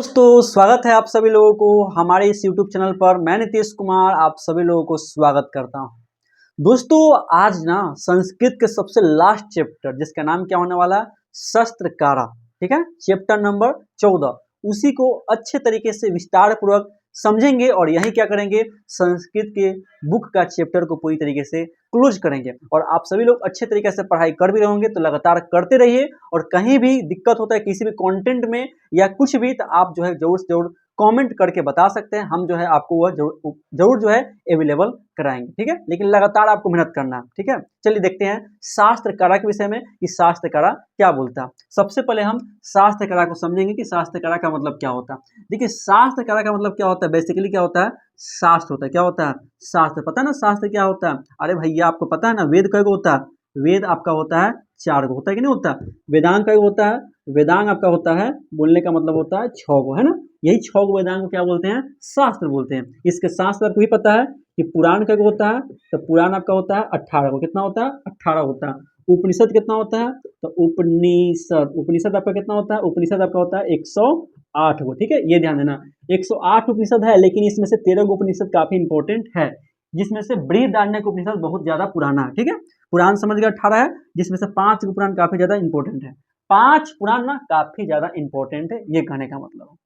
दोस्तों, स्वागत है आप सभी लोगों को हमारे इस YouTube चैनल पर। मैं नीतीश कुमार आप सभी लोगों को स्वागत करता हूं। दोस्तों, आज ना संस्कृत के सबसे लास्ट चैप्टर जिसका नाम क्या होने वाला है, शस्त्रकारा, ठीक है, चैप्टर नंबर 14, उसी को अच्छे तरीके से विस्तार पूर्वक समझेंगे और यही क्या करेंगे, संस्कृत के बुक का चैप्टर को पूरी तरीके से क्लोज करेंगे। और आप सभी लोग अच्छे तरीके से पढ़ाई कर भी रहोगे तो लगातार करते रहिए, और कहीं भी दिक्कत होता है किसी भी कंटेंट में या कुछ भी, तो आप जो है जरूर से जरूर कमेंट करके बता सकते हैं। हम जो है आपको वह जरूर जो है अवेलेबल कराएंगे, ठीक है। लेकिन लगातार आपको मेहनत करना है, ठीक है। चलिए देखते हैं शास्त्रकारा के विषय में कि शास्त्रकारा क्या बोलता है। सबसे पहले हम शास्त्रकारा को समझेंगे कि शास्त्रकारा का मतलब क्या होता है। देखिए, शास्त्रकारा का मतलब क्या होता है, बेसिकली क्या होता है, शास्त्र होता है। क्या होता है, शास्त्र। पता है ना शास्त्र क्या होता है? अरे भैया, आपको पता है ना वेद कय गो होता है? वेद आपका होता है 4 गो, होता है कि नहीं होता? वेदांग कय गो होता है? वेदांग आपका होता है, बोलने का मतलब होता है 6 गो, है ना। यही 6 गो वेदांग को क्या बोलते हैं, शास्त्र बोलते हैं। इसके शास्त्र आपको भी पता है कि पुराण कय गो होता है, तो पुराण आपका होता है 18 गो। कितना होता है? 18 होता है। उपनिषद कितना होता है? तो उपनिषद आपका कितना होता है? उपनिषद आपका होता है 108 गो, ठीक है। ये ध्यान देना, 108 उपनिषद है, लेकिन इसमें से 13 गो उपनिषद काफी इंपॉर्टेंट है, जिसमें से बृहदारण्यक उपनिषद बहुत ज्यादा पुराना है, ठीक है। पुराण समझ गए 18 है, जिसमें से 5 पुराण काफी ज्यादा इंपॉर्टेंट है। 5 पुराण ना काफी ज्यादा इंपॉर्टेंट है, ये कहने का मतलब।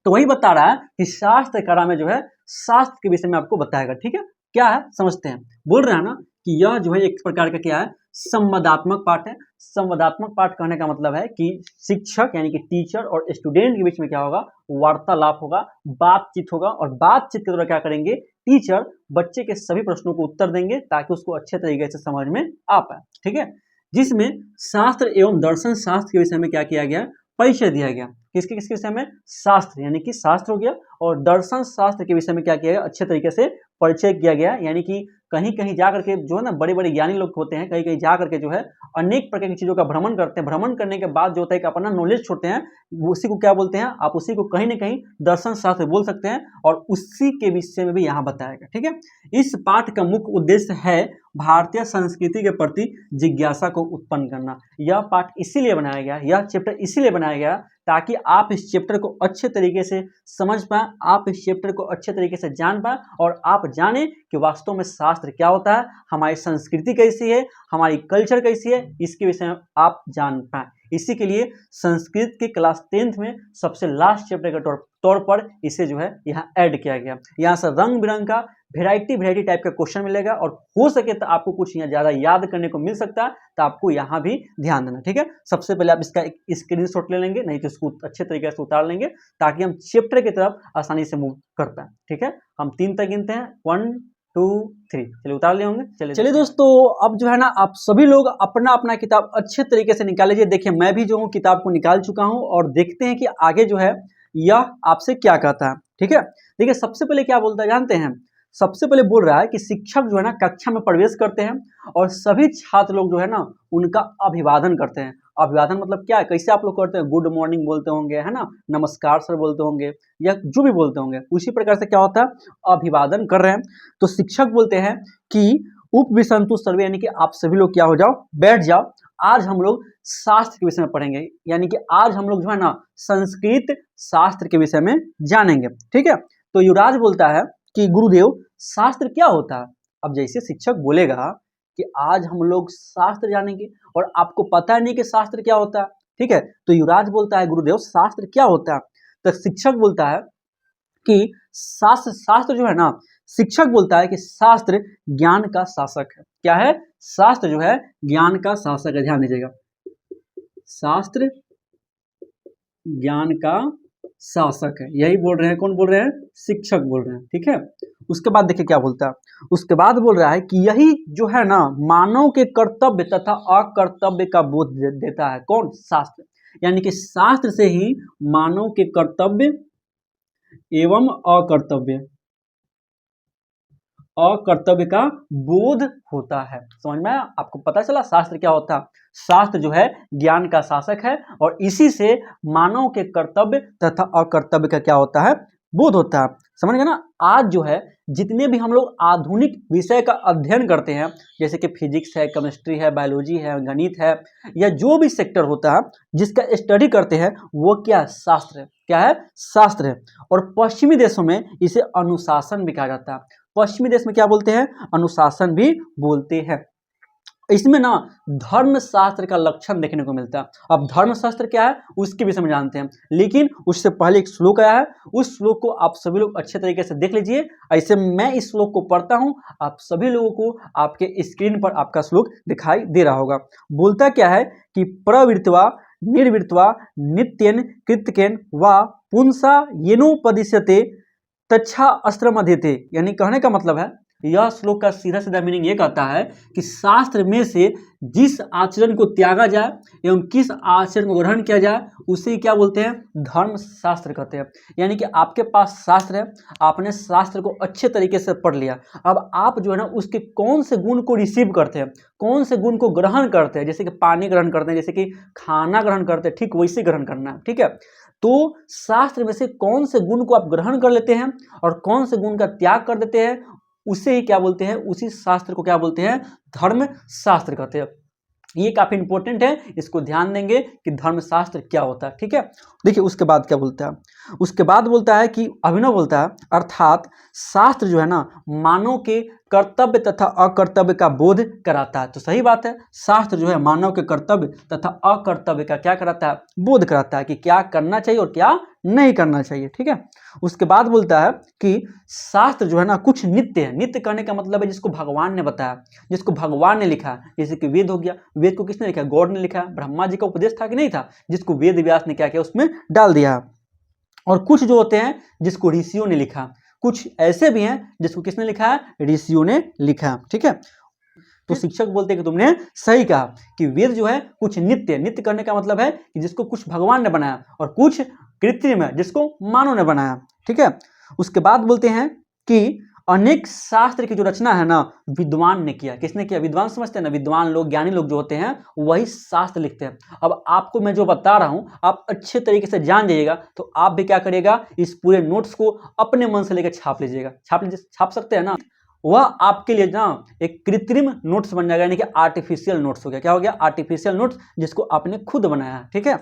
तो वही बता रहा है कि शास्त्रकारा में जो है शास्त्र के विषय में आपको बताएगा, ठीक है। क्या है समझते हैं। बोल रहे हैं ना कि यह जो है एक प्रकार का क्या है, संवादात्मक पाठ है। संवादात्मक पाठ कहने का मतलब है कि शिक्षक यानी कि टीचर और स्टूडेंट के बीच में क्या होगा, वार्तालाप होगा, बातचीत होगा, और बातचीत के द्वारा क्या करेंगे, टीचर बच्चे के सभी प्रश्नों को उत्तर देंगे ताकि उसको अच्छे तरीके से समझ में आ पाए, ठीक है। जिसमें शास्त्र एवं दर्शन शास्त्र के विषय में क्या किया गया, परिचय दिया गया। किसके किसके विषय में? शास्त्र यानी कि शास्त्र हो गया, और दर्शन शास्त्र के विषय में क्या किया गया, अच्छे तरीके से परिचय किया गया। यानी कि कहीं कहीं जा करके जो है ना, बड़े बड़े ज्ञानी लोग होते हैं, कहीं कहीं जा करके जो है अनेक प्रकार की चीजों का भ्रमण करते हैं। भ्रमण करने के बाद जो होता है कि अपना नॉलेज छोड़ते हैं, उसी को क्या बोलते हैं, आप उसी को कहीं ना कहीं दर्शन शास्त्र बोल सकते हैं, और उसी के विषय में भी यहाँ बताएगा, ठीक है। इस पाठ का मुख्य उद्देश्य है भारतीय संस्कृति के प्रति जिज्ञासा को उत्पन्न करना। यह पाठ इसीलिए बनाया गया, यह चैप्टर इसीलिए बनाया गया ताकि आप इस चैप्टर को अच्छे तरीके से समझ पाएं, आप इस चैप्टर को अच्छे तरीके से जान पाएं, और आप जाने कि वास्तव में शास्त्र क्या होता है, हमारी संस्कृति कैसी है, हमारी कल्चर कैसी है, इसके विषय में आप जान पाएं। इसी के लिए संस्कृत के क्लास 10th में सबसे लास्ट चैप्टर के तौर पर इसे जो है यहाँ ऐड किया गया। यहाँ से रंग बिरंग का वेराइटी टाइप का क्वेश्चन मिलेगा, और हो सके तो आपको कुछ यहाँ ज्यादा याद करने को मिल सकता है, तो आपको यहाँ भी ध्यान देना, ठीक है। सबसे पहले आप इसका एक स्क्रीनशॉट ले लेंगे, नहीं तो इसको अच्छे तरीके से उतार लेंगे ताकि हम चैप्टर की तरफ आसानी से मूव कर पाए, ठीक है। हम 3 तक गिनते हैं, 1 2 3, चलिए उतार लिए होंगे। चलिए दोस्तों, अब जो है ना आप सभी लोग अपना अपना किताब अच्छे तरीके से निकाल लीजिए। देखिए, मैं भी जो हूँ किताब को निकाल चुका हूँ, और देखते हैं कि आगे जो है यह आपसे क्या कहता है, ठीक है। देखिए, सबसे पहले क्या बोलता है जानते हैं। सबसे पहले बोल रहा है कि शिक्षक जो है ना कक्षा में प्रवेश करते हैं, और सभी छात्र लोग जो है ना उनका अभिवादन करते हैं। अभिवादन मतलब क्या है, कैसे आप लोग करते हैं, गुड मॉर्निंग बोलते होंगे, है ना, नमस्कार सर बोलते होंगे, या जो भी बोलते होंगे, उसी प्रकार से क्या होता है, अभिवादन कर रहे हैं। तो शिक्षक बोलते हैं कि उपविशन्तु सर्वे, यानी कि आप सभी लोग क्या हो जाओ, बैठ जाओ। आज हम लोग शास्त्र के विषय में पढ़ेंगे, यानी कि आज हम लोग जो है ना संस्कृत शास्त्र के विषय में जानेंगे, ठीक है। तो युवराज बोलता है कि गुरुदेव, शास्त्र क्या होता है। अब जैसे शिक्षक बोलेगा कि आज हम लोग शास्त्र जानेंगे, और आपको पता नहीं कि शास्त्र क्या होता है, ठीक है। तो युवराज बोलता है गुरुदेव, शास्त्र क्या होता है। तो शिक्षक बोलता है कि शास्त्र जो है ना, शिक्षक बोलता है कि शास्त्र ज्ञान का शासक है। क्या है? शास्त्र जो है ज्ञान का शासक है। ध्यान दीजिएगा, शास्त्र ज्ञान का शासक है, यही बोल रहे हैं। कौन बोल रहे हैं? शिक्षक बोल रहे हैं, ठीक है। उसके बाद देखिए क्या बोलता है। उसके बाद बोल रहा है कि यही जो है ना मानव के कर्तव्य तथा अकर्तव्य का बोध देता है। कौन? शास्त्र। यानी कि शास्त्र से ही मानव के कर्तव्य एवं अकर्तव्य का बोध होता है। समझ में आया? आपको पता चला शास्त्र क्या होता है। शास्त्र जो है ज्ञान का शासक है, और इसी से मानव के कर्तव्य तथा अकर्तव्य का क्या होता है, बोध होता है। समझ गए ना। आज जो है जितने भी हम लोग आधुनिक विषय का अध्ययन करते हैं, जैसे कि फिजिक्स है, केमिस्ट्री है, बायोलॉजी है, गणित है, या जो भी सेक्टर होता है जिसका स्टडी करते हैं, वो क्या? शास्त्र है। क्या है? शास्त्र है। और पश्चिमी देशों में इसे अनुशासन भी कहा जाता है। पश्चिमी देश में क्या बोलते हैं? अनुशासन भी बोलते हैं। इसमें ना धर्मशास्त्र का लक्षण देखने को मिलता है। अब धर्मशास्त्र क्या है उसके विषय में जानते हैं, लेकिन उससे पहले एक श्लोक आया है, उस श्लोक को आप सभी लोग अच्छे तरीके से देख लीजिए। ऐसे मैं इस श्लोक को पढ़ता हूं, आप सभी लोगों को आपके स्क्रीन पर आपका श्लोक दिखाई दे रहा होगा। बोलता क्या है कि प्रवृत्वा निर्वृत्वा नित्यन कृत्यकेन वा पुंसा येनोपदिश्यते तच्छा अस्त्र मध्यते। यानी कहने का मतलब है, यह श्लोक का सीधा सीधा मीनिंग ये कहता है कि शास्त्र में से जिस आचरण को त्यागा जाए एवं किस आचरण को ग्रहण किया जाए उसे क्या बोलते हैं? धर्म शास्त्र कहते हैं। यानी कि आपके पास शास्त्र है, आपने शास्त्र को अच्छे तरीके से पढ़ लिया, अब आप जो है ना उसके कौन से गुण को रिसीव करते हैं, कौन से गुण को ग्रहण करते हैं। जैसे कि पानी ग्रहण करते हैं, जैसे कि खाना ग्रहण करते हैं, ठीक वैसे ग्रहण करना है। ठीक है, तो शास्त्र में से कौन से गुण को आप ग्रहण कर लेते हैं और कौन से गुण का त्याग कर देते हैं, उसे ही क्या बोलते हैं? उसी शास्त्र को क्या बोलते हैं? धर्म शास्त्र कहते हैं। ये काफी इंपॉर्टेंट है, इसको ध्यान देंगे कि धर्मशास्त्र क्या होता है। ठीक है, देखिए उसके बाद क्या बोलता है? उसके बाद बोलता है कि अभिनव बोलता है, अर्थात शास्त्र जो है ना मानव के कर्तव्य तथा अकर्तव्य का बोध कराता है। तो सही बात है, शास्त्र जो है मानव के कर्तव्य तथा अकर्तव्य का क्या कराता है? बोध कराता है कि क्या करना चाहिए और क्या नहीं करना चाहिए। ठीक है, उसके बाद बोलता है कि शास्त्र जो है ना कुछ नित्य है। नित्य करने का मतलब है जिसको भगवान ने बताया, जिसको भगवान ने लिखा है। जैसे कि वेद हो गया, वेद को किसने लिखा? गॉड ने लिखा है। ब्रह्मा जी का उपदेश था कि नहीं था, जिसको वेद व्यास ने क्या किया? उसमें डाल दिया। और कुछ जो होते हैं जिसको ऋषियों ने लिखा, कुछ ऐसे भी हैं जिसको किसने लिखा है? ऋषियों ने लिखा। ठीक है, तो शिक्षक बोलते हैं कि तुमने सही कहा कि वेद जो है कुछ नित्य, नित्य करने का मतलब है कि जिसको कुछ भगवान ने बनाया और कुछ कृत्रिम है जिसको मानव ने बनाया। ठीक है, उसके बाद बोलते हैं कि अनेक शास्त्र की जो रचना है ना विद्वान ने किया। किसने किया? विद्वान समझते हैं ना, विद्वान लोग, ज्ञानी लोग जो होते हैं वही शास्त्र लिखते हैं। अब आपको मैं जो बता रहा हूं आप अच्छे तरीके से जान जाइएगा, तो आप भी क्या करिएगा? इस पूरे नोट्स को अपने मन से लेकर छाप लीजिएगा। छाप सकते हैं ना, वह आपके लिए ना एक कृत्रिम नोट्स बन जाएगा, यानी कि आर्टिफिशियल नोट्स हो गया। क्या हो गया? आर्टिफिशियल नोट्स, जिसको आपने खुद बनाया। ठीक है,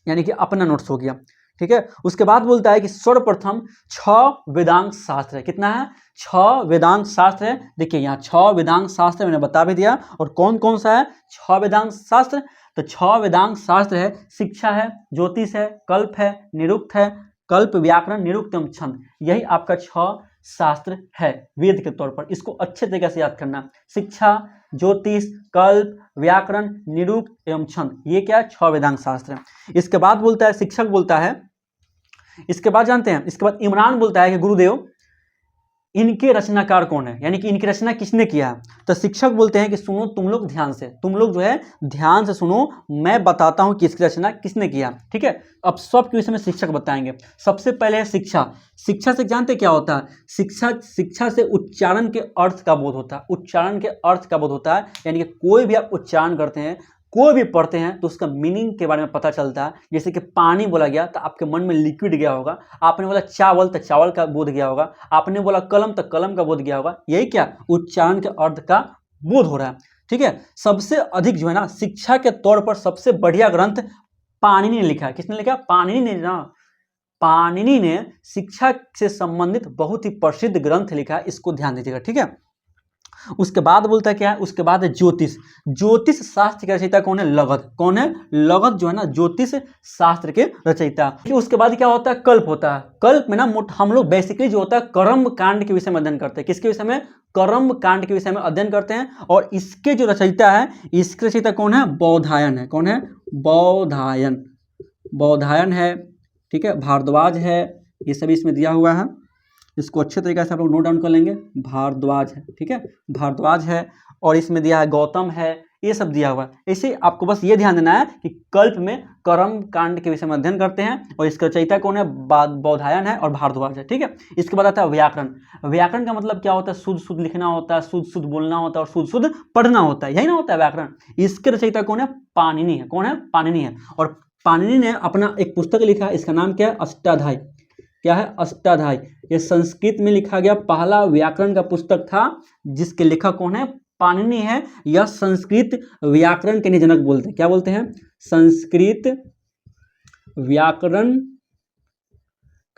यानी कि अपना नोट्स हो गया। ठीक है, उसके बाद बोलता है कि सर्वप्रथम 6 वेदांग शास्त्र है। कितना है? 6 वेदांग शास्त्र है। देखिए यहाँ 6 वेदांग शास्त्र मैंने बता भी दिया। और कौन कौन सा है 6 वेदांग शास्त्र? तो 6 वेदांग शास्त्र है, शिक्षा है, ज्योतिष है, कल्प है, निरुक्त है, कल्प, व्याकरण, निरुक्त एवं छंद। यही आपका 6 शास्त्र है वेद के तौर पर। इसको अच्छे तरीके से याद करना। शिक्षा, ज्योतिष, कल्प, व्याकरण, निरुक्त एवं छंद, ये क्या है? 6 वेदांग शास्त्र है। इसके बाद बोलता है, शिक्षक बोलता है, इसके बाद जानते हैं, इसके बाद इमरान बोलता है कि गुरुदेव इनके रचनाकार कौन है, यानी कि इनकी रचना किसने किया है? तो शिक्षक बोलते हैं कि सुनो तुम लोग ध्यान से, तुम लोग जो है ध्यान से सुनो, मैं बताता हूं कि इसकी रचना किसने किया। ठीक है, अब सब के विषय में शिक्षक बताएंगे। सबसे पहले है शिक्षा। शिक्षा से जानते क्या होता है? शिक्षा से उच्चारण के अर्थ का बोध होता है। उच्चारण के अर्थ का बोध होता है, यानी कि कोई भी आप उच्चारण करते हैं, कोई भी पढ़ते हैं तो उसका मीनिंग के बारे में पता चलता है। जैसे कि पानी बोला गया तो आपके मन में लिक्विड गया होगा, आपने बोला चावल तो चावल का बोध गया होगा, आपने बोला कलम तो कलम का बोध गया होगा। यही क्या? उच्चारण के अर्थ का बोध हो रहा है। ठीक है, सबसे अधिक जो है ना शिक्षा के तौर पर सबसे बढ़िया ग्रंथ पाणिनि ने लिखा है। किसने लिखा? पाणिनि ने ना, पाणिनि ने शिक्षा से संबंधित बहुत ही प्रसिद्ध ग्रंथ लिखा है, इसको ध्यान दीजिएगा। ठीक है, उसके बाद बोलता है क्या है? उसके बाद है ज्योतिष। ज्योतिष शास्त्र के रचयिता कौन है? लगध। कौन है? लगध जो है ना ज्योतिष शास्त्र के रचयिता। उसके बाद क्या होता है? कल्प होता है। कल्प में ना हम लोग बेसिकली जो होता है कर्म कांड के विषय में अध्ययन करते हैं। किसके विषय में? कर्म कांड के विषय में अध्ययन करते हैं। और इसके जो रचयिता है, इसके रचयिता कौन है? बौधायन है। कौन है? बौधायन। बौधायन है। ठीक है, भारद्वाज है, ये सभी इसमें दिया हुआ है। इसको अच्छे तरीके से आप लोग नोट डाउन कर लेंगे। भारद्वाज है। ठीक है, भारद्वाज है। और इसमें दिया है गौतम है, ये सब दिया हुआ है। ऐसे आपको बस ये ध्यान देना है कि कल्प में कर्म कांड के विषय में अध्ययन करते हैं और इसका रचयिता कौन है? बौधायन है और भारद्वाज है। ठीक है, इसके बाद आता है व्याकरण। व्याकरण का मतलब क्या होता है? शुद्ध शुद्ध लिखना होता है, शुद्ध शुद्ध बोलना होता है और शुद्ध शुद्ध पढ़ना होता है, यही ना होता है व्याकरण। इसके रचयिता कौन है? पाणिनि है। कौन है? पाणिनि है। और पाणिनि ने अपना एक पुस्तक लिखा है, इसका नाम क्या है? अष्टाध्यायी। क्या है? अष्टाध्यायी। ये संस्कृत में लिखा गया पहला व्याकरण का पुस्तक था, जिसके लेखक कौन है? पाणिनि है। यह संस्कृत व्याकरण के जनक बोलते हैं। क्या बोलते हैं? संस्कृत व्याकरण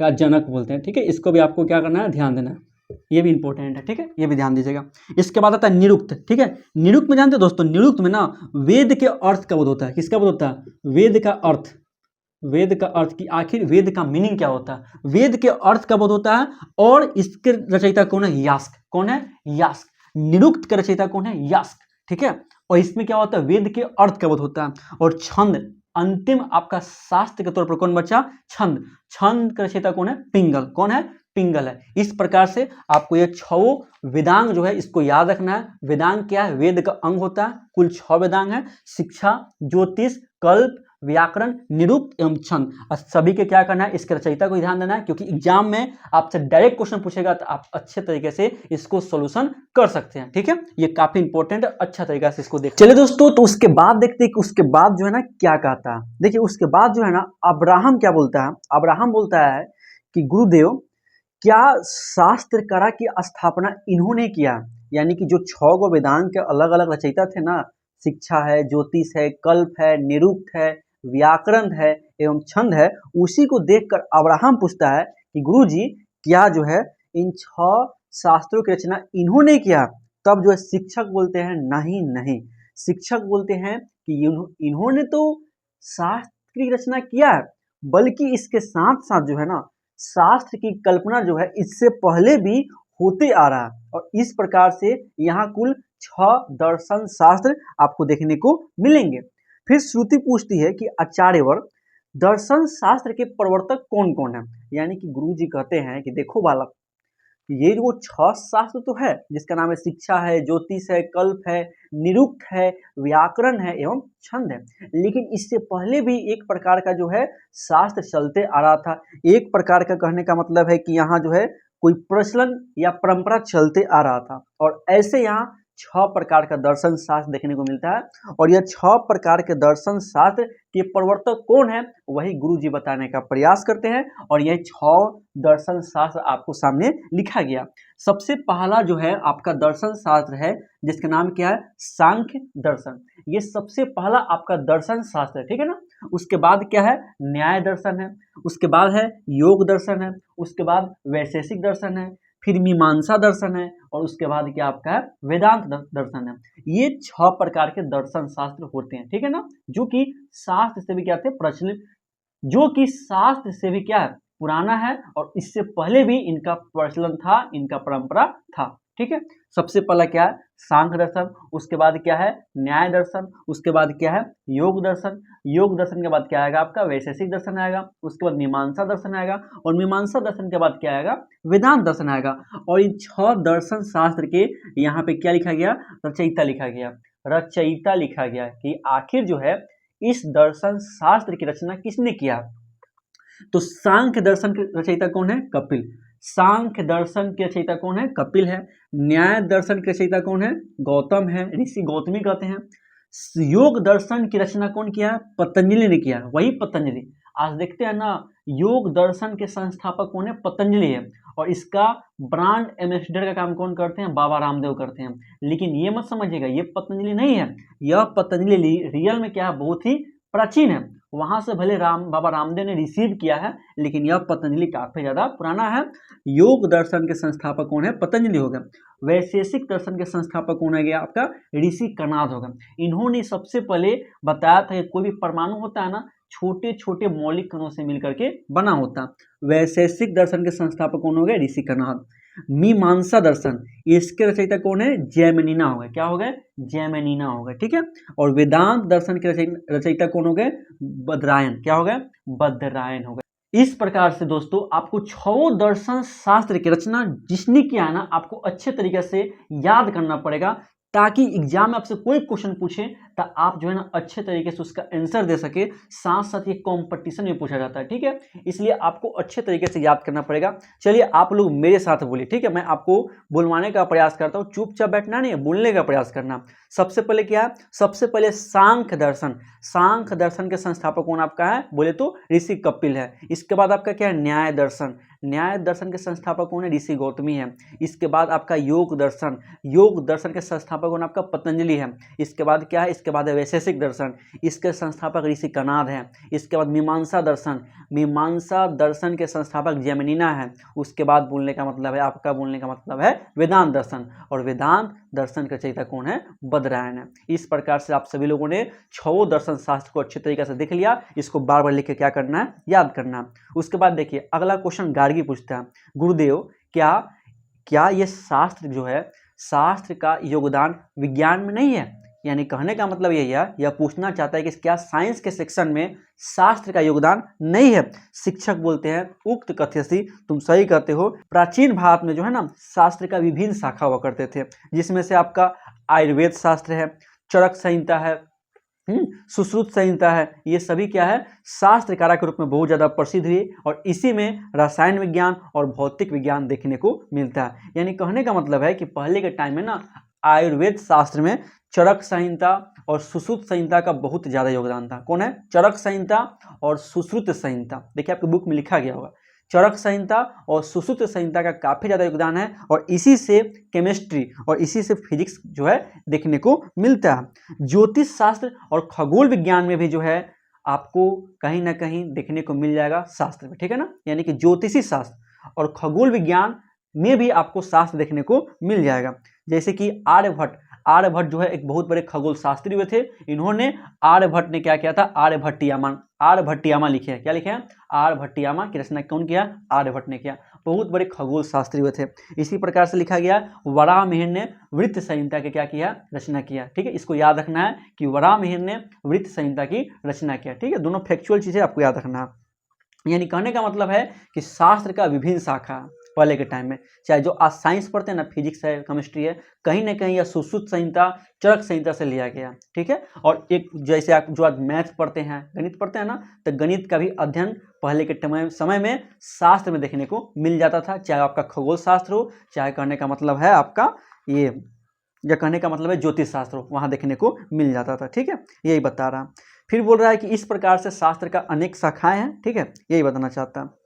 का जनक बोलते हैं, ठीक है। इसको भी आपको क्या करना है, ध्यान देना है, ये भी इंपॉर्टेंट है, ठीक है, ये भी ध्यान दीजिएगा। इसके बाद आता है निरुक्त, ठीक है। निरुक्त में जानते हैं दोस्तों, निरुक्त में ना वेद के अर्थ का बोध होता है। किसका बोध होता है? वेद का अर्थ, वेद का अर्थ की आखिर वेद का मीनिंग क्या होता है, वेद के अर्थ का बोध होता है। और इसके रचयिता कौन है? यास्क। कौन है? यास्क। निरुक्त का रचयिता कौन है? यास्क, ठीक है। और इसमें क्या होता है? वेद के अर्थ का बोध होता है। और छंद, अंतिम आपका शास्त्र के तौर पर कौन बचा? छंद। छंद का रचयिता कौन है? पिंगल। कौन है? पिंगल है। इस प्रकार से आपको ये 6 वेदांग जो है इसको याद रखना है। वेदांग क्या है? वेद का अंग होता है। कुल 6 वेदांग है, शिक्षा, ज्योतिष, कल्प, व्याकरण, निरुक्त एवं छंद। और सभी के क्या करना है? इसके रचयिता को ध्यान देना है, क्योंकि एग्जाम में आपसे डायरेक्ट क्वेश्चन पूछेगा तो आप अच्छे तरीके से इसको सोल्यूशन कर सकते हैं, ठीक है। ये काफी इंपॉर्टेंट है, अच्छा तरीका से इसको देख। चलिए दोस्तों, तो उसके बाद देखते हैं कि उसके बाद जो है ना क्या कहता है। देखिए उसके बाद जो है ना अब्राहम क्या बोलता है। अब्राहम बोलता है कि गुरुदेव, क्या शास्त्र कला की स्थापना इन्होंने किया? यानी कि जो 6 वेदांग के अलग अलग रचयिता थे ना, शिक्षा है, ज्योतिष है, कल्प है, निरुक्त है, व्याकरण है एवं छंद है, उसी को देखकर अब्राहम पूछता है कि गुरुजी, क्या जो है इन 6 शास्त्रों की रचना इन्होंने किया? तब जो है शिक्षक बोलते हैं नहीं नहीं, शिक्षक बोलते हैं कि इन्होंने तो शास्त्र की रचना किया है, बल्कि इसके साथ साथ जो है ना शास्त्र की कल्पना जो है इससे पहले भी होते आ रहा है। और इस प्रकार से यहाँ कुल 6 दर्शन शास्त्र आपको देखने को मिलेंगे। फिर श्रुति पूछती है कि आचार्यवर, दर्शन शास्त्र के प्रवर्तक कौन कौन है? यानी कि गुरु जी कहते हैं कि देखो बालक, ये जो 6 शास्त्र तो है जिसका नाम है शिक्षा है, ज्योतिष है, कल्प है, निरुक्त है, व्याकरण है एवं छंद है, लेकिन इससे पहले भी एक प्रकार का जो है शास्त्र चलते आ रहा था। एक प्रकार का कहने का मतलब है कि यहाँ जो है कोई प्रचलन या परंपरा चलते आ रहा था। और ऐसे यहाँ 6 प्रकार का दर्शन शास्त्र देखने को मिलता है। और यह 6 प्रकार के दर्शन शास्त्र के प्रवर्तक कौन है, वही गुरु जी बताने का प्रयास करते हैं। और यह 6 दर्शन शास्त्र आपको सामने लिखा गया। सबसे पहला जो है आपका दर्शन शास्त्र है जिसका नाम क्या है? सांख्य दर्शन। ये सबसे पहला आपका दर्शन शास्त्र है, ठीक है ना। उसके बाद क्या है? न्याय दर्शन है। उसके बाद है योग दर्शन है। उसके बाद वैशेषिक दर्शन है। फिर मीमांसा दर्शन है। और उसके बाद क्या आपका है? वेदांत दर्शन है। ये 6 प्रकार के दर्शन शास्त्र होते हैं, ठीक है ना, जो कि शास्त्र से भी क्या थे? प्रचलित, जो कि शास्त्र से भी क्या है? पुराना है। और इससे पहले भी इनका प्रचलन था, इनका परंपरा था, ठीक है। सबसे पहला क्या है? सांख्य दर्शन। उसके बाद क्या है? न्याय दर्शन। उसके बाद क्या है? योग दर्शन। योग दर्शन के बाद क्या आएगा? आपका वैशेषिक दर्शन आएगा। उसके बाद मीमांसा दर्शन आएगा। और मीमांसा दर्शन के बाद क्या आएगा? वेदांत दर्शन आएगा। और इन 6 दर्शन शास्त्र के यहाँ पे क्या लिखा गया? रचयिता लिखा गया। रचयिता लिखा गया कि आखिर जो है इस दर्शन शास्त्र की रचना किसने किया? तो सांख्य दर्शन के रचयिता कौन है? कपिल। सांख्य दर्शन के रचयिता कौन है? कपिल है। न्याय दर्शन के रचयिता कौन है? गौतम है, ऋषि गौतमी कहते हैं। योग दर्शन की रचना कौन किया? पतंजलि ने किया, वही पतंजलि। आज देखते हैं ना, योग दर्शन के संस्थापक कौन है? पतंजलि है। और इसका ब्रांड एम्बेसडर का काम कौन करते हैं? बाबा रामदेव करते हैं। लेकिन ये मत समझिएगा ये पतंजलि नहीं है, यह पतंजलि रियल में क्या है? बहुत ही प्राचीन है। वहां से भले बाबा रामदेव ने रिसीव किया है, लेकिन यह पतंजलि काफी ज्यादा पुराना है। योग दर्शन के संस्थापक कौन है? पतंजलि होगा। वैशेषिक दर्शन के संस्थापक कौन है? गया आपका ऋषि कणाद होगा। इन्होंने सबसे पहले बताया था कि कोई भी परमाणु होता है ना, छोटे छोटे मौलिक कणों से मिलकर के बना होता। वैशेषिक दर्शन के संस्थापक कौन हो गए? ऋषि कणाद। मीमांसा दर्शन, इसके रचयिता कौन है? जैमिनीना हो गए। क्या हो गए? जैमिनीना हो गए, ठीक है। और वेदांत दर्शन के रचयिता कौन हो गए? बदरायन। क्या हो गए? बदरायन हो गए। इस प्रकार से दोस्तों आपको 6 दर्शन शास्त्र की रचना जिसने किया है ना, आपको अच्छे तरीके से याद करना पड़ेगा, ताकि एग्जाम में आपसे कोई क्वेश्चन पूछे तो आप जो है ना अच्छे तरीके से उसका आंसर दे सके। साथ साथ ये कंपटीशन में पूछा जाता है, ठीक है, इसलिए आपको अच्छे तरीके से याद करना पड़ेगा। चलिए आप लोग मेरे साथ बोलिए, ठीक है, मैं आपको बुलवाने का प्रयास करता हूँ, चुपचाप बैठना नहीं, बोलने का प्रयास करना। सबसे पहले क्या है? सबसे पहले सांख्य दर्शन। सांख्य दर्शन के संस्थापक कौन आपका है? बोले तो ऋषि कपिल है। इसके बाद आपका क्या है? न्याय दर्शन। न्याय दर्शन के संस्थापक कौन है? ऋषि गौतमी है। इसके बाद आपका योग दर्शन के संस्थापक कौन? आपका पतंजलि है। इसके बाद क्या है? इसके बाद है वैशेषिक दर्शन, इसके संस्थापक ऋषि कणाद है। इसके बाद मीमांसा दर्शन के संस्थापक जैमिनिना है। उसके बाद बोलने का मतलब है आपका वेदांत दर्शन, और वेदांत दर्शन का रचयिता कौन है? बदरायण है। इस प्रकार से आप सभी लोगों ने 6 दर्शन शास्त्र को अच्छे तरीके से देख लिया। इसको बार बार लिख के क्या करना है? याद करना है। उसके बाद देखिए अगला क्वेश्चन गार्गी पूछता है, गुरुदेव क्या ये शास्त्र जो है, शास्त्र का योगदान विज्ञान में नहीं है? यानी कहने का मतलब यही है, यह पूछना चाहता है कि क्या साइंस के सेक्शन में शास्त्र का योगदान नहीं है? शिक्षक बोलते हैं उक्त कथ्यसी, तुम सही कहते हो। प्राचीन भारत में जो है ना, शास्त्र का विभिन्न शाखा हुआ करते थे, जिसमें से आपका आयुर्वेद शास्त्र है, चरक संहिता है, सुश्रुत संहिता है। ये सभी क्या है? शास्त्र कारा के रूप में बहुत ज़्यादा प्रसिद्ध हुई, और इसी में रसायन विज्ञान और भौतिक विज्ञान देखने को मिलता है। यानी कहने का मतलब है कि पहले के टाइम में ना आयुर्वेद शास्त्र में चरक संहिता और सुश्रुत संहिता का बहुत ज़्यादा योगदान था। कौन है? चरक संहिता और सुश्रुत संहिता। देखिए आपके बुक में लिखा गया होगा, चरक संहिता और सुश्रुत संहिता का काफ़ी ज़्यादा योगदान है, और इसी से केमिस्ट्री और इसी से फिजिक्स जो है देखने को मिलता है। ज्योतिष शास्त्र और खगोल विज्ञान में भी जो है आपको कहीं ना कहीं देखने को मिल जाएगा शास्त्र में, ठीक है ना। यानी कि ज्योतिषी शास्त्र और खगोल विज्ञान में भी आपको शास्त्र देखने को मिल जाएगा। जैसे कि आर्यभट्ट जो है एक बहुत बड़े खगोल शास्त्री हुए थे। इन्होंने आर्यभट्ट ने क्या किया था? आर्यभट्टियामा लिखे हैं। क्या लिखे हैं? आर्यभट्टियामा की रचना कौन किया? आर्यभट्ट ने किया। बहुत बड़े खगोल शास्त्री हुए थे। इसी प्रकार से लिखा गया वराहमिहिर ने वृत्त संहिता के क्या किया? रचना किया। ठीक है, इसको याद रखना है कि वराहमिहिर ने वृत्त संहिता की रचना किया। ठीक है, दोनों फैक्चुअल चीजें आपको याद रखना है। यानी कहने का मतलब है कि शास्त्र का विभिन्न शाखा पहले के टाइम में, चाहे जो आज साइंस पढ़ते हैं ना, फिजिक्स है, केमिस्ट्री है, कहीं ना कहीं यह सुश्रुत संहिता, चरक संहिता से लिया गया। ठीक है, और एक जैसे आप जो आज मैथ पढ़ते हैं, गणित पढ़ते हैं ना, तो गणित का भी अध्ययन पहले के समय में शास्त्र में देखने को मिल जाता था, चाहे आपका खगोल शास्त्र हो, चाहे कहने का मतलब है आपका या कहने का मतलब है ज्योतिष शास्त्र हो, वहाँ देखने को मिल जाता था। ठीक है, यही बता रहा। फिर बोल रहा है कि इस प्रकार से शास्त्र का अनेक शाखाएं हैं। ठीक है, यही बताना चाहता है।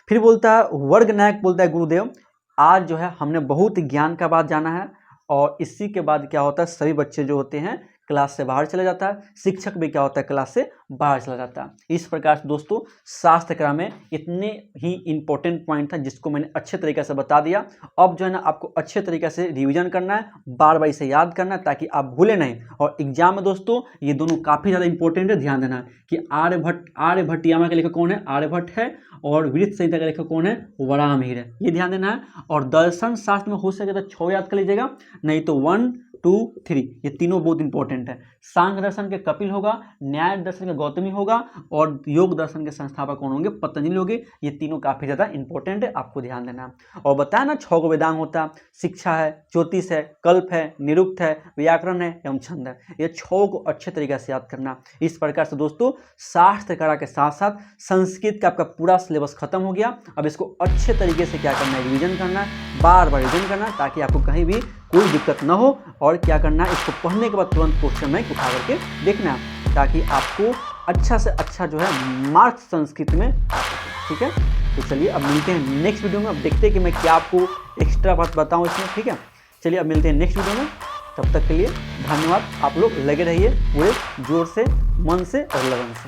फिर बोलता है वर्ग नायक बोलता है, गुरुदेव आज जो है हमने बहुत ज्ञान का बात जाना है, और इसी के बाद क्या होता है, सभी बच्चे जो होते हैं क्लास से बाहर चला जाता है, शिक्षक भी क्या होता है, क्लास से बाहर चला जाता है। इस प्रकार से दोस्तों शास्त्र कला में इतने ही इंपॉर्टेंट पॉइंट था जिसको मैंने अच्छे तरीके से बता दिया। अब जो है ना आपको अच्छे तरीके से रिवीजन करना है, बार बार इसे याद करना है ताकि आप भूले नहीं। और एग्जाम में दोस्तों ये दोनों काफ़ी ज़्यादा इंपॉर्टेंट है, ध्यान देना है कि आर्यभट्टियामा का लेखक कौन है? आर्यभट्ट है, और वृत्त संहिता का लेखक कौन है? वराहमिहिर है। ये ध्यान देना है। और दर्शन शास्त्र में हो सके तो 6 याद कर लीजिएगा, नहीं तो 1, 2, 3 ये तीनों बहुत इंपॉर्टेंट है। सांख्य दर्शन के कपिल होगा, न्याय दर्शन के गौतमी होगा, और योग दर्शन के संस्थापक कौन होंगे? पतंजलि होंगे। ये तीनों काफ़ी ज़्यादा इंपॉर्टेंट है, आपको ध्यान देना है। और बताया ना 6 को वेदांग होता है, शिक्षा है, ज्योतिष है, कल्प है, निरुक्त है, व्याकरण है एवं छंद है। ये 6 को अच्छे तरीके से याद करना। इस प्रकार से दोस्तों शास्त्र कला के साथ साथ संस्कृत का आपका पूरा सिलेबस खत्म हो गया। अब इसको अच्छे तरीके से क्या करना है? रिविजन करना है, बार बार रिविजन करना है, ताकि आपको कहीं भी कोई दिक्कत ना हो। और क्या करना है, इसको पढ़ने के बाद तुरंत क्वेश्चन बैंक उठा करके देखना है, ताकि आपको अच्छा से अच्छा जो है मार्क्स संस्कृत में आ सके। ठीक है, तो चलिए अब मिलते हैं नेक्स्ट वीडियो में। अब देखते हैं कि मैं क्या आपको एक्स्ट्रा बात बताऊं इसमें। ठीक है, चलिए अब मिलते हैं नेक्स्ट वीडियो में। तब तक के लिए धन्यवाद। आप लोग लगे रहिए पूरे जोर से, मन से और लगन से।